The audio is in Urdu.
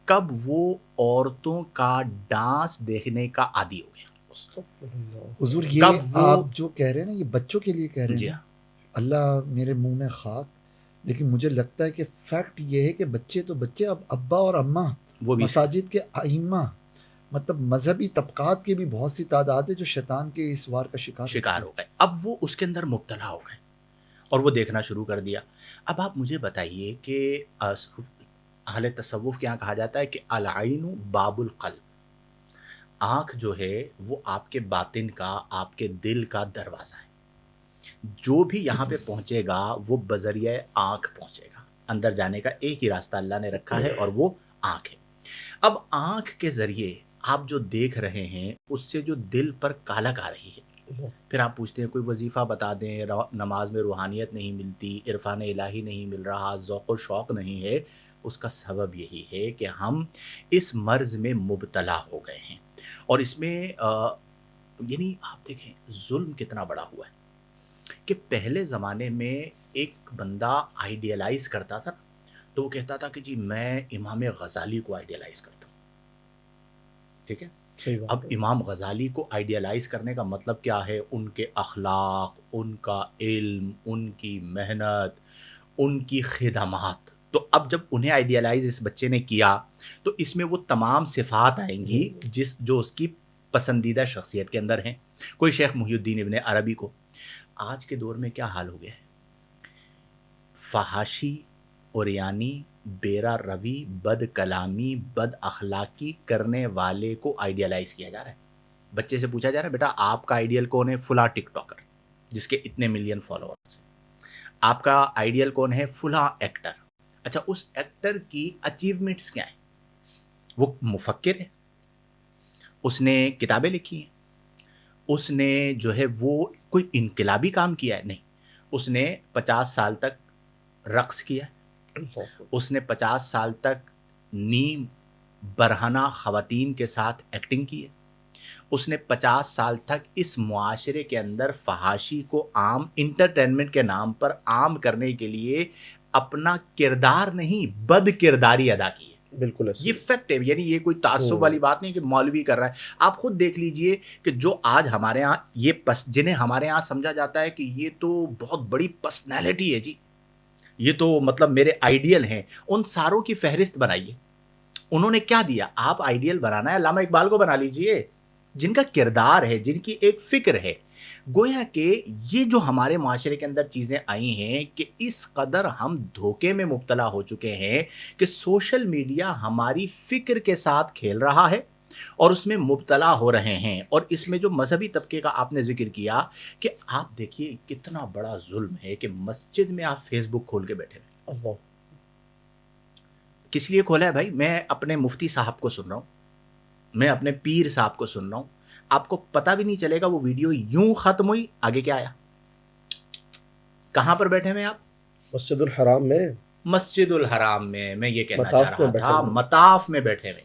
کب وہ عورتوں کا ڈانس دیکھنے کا عادی ہو گیا؟ استغفر اللہ۔ حضور یہ کب وہ آپ جو کہہ رہے ہیں نا یہ بچوں کے لیے کہہ رہے جی ہیں نا، ہاں، اللہ میرے منہ میں خاک، لیکن مجھے لگتا ہے کہ فیکٹ یہ ہے کہ بچے تو بچے، اب ابا اور اماں، وہ بھی صحیح مساجد کے ائمہ، مطلب مذہبی طبقات کی بھی بہت سی تعداد ہے جو شیطان کے اس وار کا شکار ہو شکار چکے ہو گئے، اب وہ اس کے اندر مبتلا ہو گئے اور وہ دیکھنا شروع کر دیا۔ اب آپ مجھے بتائیے کہ اہل تصوف کے یہاں کہا جاتا ہے کہ العین باب القلب، آنکھ جو ہے وہ آپ کے باطن کا، آپ کے دل کا دروازہ ہے۔ جو بھی یہاں پہ پہنچے گا وہ بذریعہ آنکھ پہنچے گا، اندر جانے کا ایک ہی راستہ اللہ نے رکھا ہے اور وہ آنکھ ہے۔ اب آنکھ کے ذریعے آپ جو دیکھ رہے ہیں اس سے جو دل پر کالک آ رہی ہے، اللہ۔ پھر آپ پوچھتے ہیں کوئی وظیفہ بتا دیں، نماز میں روحانیت نہیں ملتی، عرفان الہی نہیں مل رہا، ذوق و شوق نہیں ہے۔ اس کا سبب یہی ہے کہ ہم اس مرض میں مبتلا ہو گئے ہیں، اور اس میں یعنی آپ دیکھیں ظلم کتنا بڑا ہوا ہے کہ پہلے زمانے میں ایک بندہ آئیڈیلائز کرتا تھا تو وہ کہتا تھا کہ جی میں امام غزالی کو آئیڈیلائز کرتا ہوں، ٹھیک ہے؟ صحیح بات اب ہے۔ امام غزالی کو آئیڈیلائز کرنے کا مطلب کیا ہے؟ ان کے اخلاق، ان کا علم، ان کی محنت، ان کی خدمات۔ تو اب جب انہیں آئیڈیلائز اس بچے نے کیا تو اس میں وہ تمام صفات آئیں گی جو اس کی پسندیدہ شخصیت کے اندر ہیں۔ کوئی شیخ محی الدین ابن عربی کو، آج کے دور میں کیا حال ہو گیا ہے؟ فحاشی، اوریانی، بیرا روی، بد کلامی، بد اخلاقی کرنے والے کو آئیڈیلائز کیا جا رہا ہے۔ بچے سے پوچھا جا رہا ہے بیٹا آپ کا آئیڈیل کون ہے؟ فلاں ٹک ٹاکر جس کے اتنے ملین فالوورز ہیں۔ آپ کا آئیڈیل کون ہے؟ فلاں ایکٹر۔ اچھا اس ایکٹر کی اچیومنٹس کیا ہیں؟ وہ مفکر ہے، اس نے کتابیں لکھی ہیں، اس نے جو ہے وہ کوئی انقلابی کام کیا ہے؟ نہیں، اس نے 50 سال تک رقص کیا، اس نے 50 سال تک نیم برہنہ خواتین کے ساتھ ایکٹنگ کی ہے، اس نے 50 سال تک اس معاشرے کے اندر فحاشی کو عام انٹرٹینمنٹ کے نام پر عام کرنے کے لیے اپنا کردار نہیں بد کرداری ادا کی ہے۔ بالکل ایسے یہ فیکٹ ہے، یعنی یہ کوئی تعصب والی بات نہیں کہ مولوی کر رہا ہے۔ آپ خود دیکھ لیجئے کہ جو آج ہمارے ہاں یہ جنہیں ہمارے ہاں سمجھا جاتا ہے کہ یہ تو بہت بڑی پرسنالٹی ہے جی، یہ تو مطلب میرے آئیڈیل ہیں، ان ساروں کی فہرست بنائیے، انہوں نے کیا دیا؟ آپ آئیڈیل بنانا ہے علامہ اقبال کو بنا لیجئے، جن کا کردار ہے، جن کی ایک فکر ہے۔ گویا کہ یہ جو ہمارے معاشرے کے اندر چیزیں آئی ہیں کہ اس قدر ہم دھوکے میں مبتلا ہو چکے ہیں کہ سوشل میڈیا ہماری فکر کے ساتھ کھیل رہا ہے اور اس میں مبتلا ہو رہے ہیں۔ اور اس میں جو مذہبی طبقے کا آپ نے ذکر کیا کہ آپ دیکھیے کتنا بڑا ظلم ہے کہ مسجد میں آپ فیس بک کھول کے بیٹھے ہیں۔ اللہ۔ کس لیے کھولا ہے بھائی؟ میں اپنے مفتی صاحب کو سن رہا ہوں، میں اپنے پیر صاحب کو سن رہا ہوں، آپ کو پتہ بھی نہیں چلے گا وہ ویڈیو یوں ختم ہوئی آگے کیا آیا۔ کہاں پر بیٹھے ہیں آپ؟ مسجد الحرام میں، مسجد الحرام میں، میں یہ کہنا چاہ مطاف میں رہا بیٹھے تھا ہوئے ہیں۔ مطاف میں بیٹھے ہوئے۔